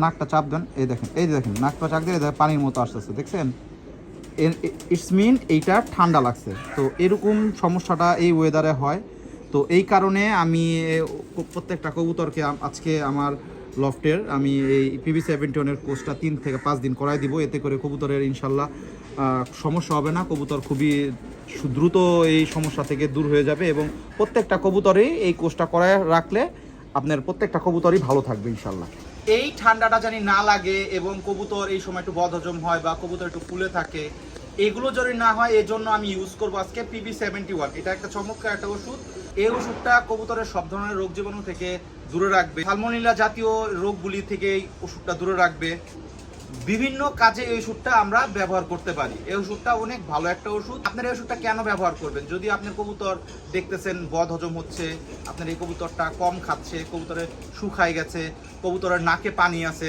নাকটা চাপ দেন, এই দেখেন, এই যে দেখেন নাকটা চাপ দিলে পানির মতো আসতেছে, দেখছেন? ইটস মিন এইটা ঠান্ডা লাগছে। তো এরকম সমস্যাটা এই ওয়েদারে হয়। তো এই কারণে আমি প্রত্যেকটা কবুতরকে আজকে আমার লফটের আমি এই PB71 কোর্সটা 3 থেকে 5 দিন করাই দিব। এতে করে কবুতরের ইনশাল্লাহ সমস্যা হবে না, কবুতর খুবই দ্রুত এই সমস্যা থেকে দূর হয়ে যাবে এবং প্রত্যেকটা কবুতরেই এই কোর্সটা করায় রাখলে আপনার প্রত্যেকটা কবুতরই ভালো থাকবে ইনশাল্লাহ। এই ঠান্ডাটা জানি না লাগে এবং কবুতর এই সময় একটু বদহজম হয় বা কবুতর একটু ফুলে থাকে, এগুলো যদি না হয় এই জন্য আমি ইউজ করবো আজকে PB71। এটা একটা চমৎকার একটা ওষুধ। এই ওষুধটা কবুতরের সব ধরনের রোগ জীবাণু থেকে দূরে রাখবে, সালমোনেলা জাতীয় রোগগুলি থেকে এই ওষুধটা দূরে রাখবে। বিভিন্ন কাজে এই ওষুধটা আমরা ব্যবহার করতে পারি। এই ওষুধটা অনেক ভালো একটা ওষুধ। আপনার এই ওষুধটা কেন ব্যবহার করবেন? যদি আপনার কবুতর দেখতেছেন বদহজম হচ্ছে, আপনার এই কবুতরটা কম খাচ্ছে, কবুতরের শুকায় গেছে, কবুতরের নাকে পানি আছে,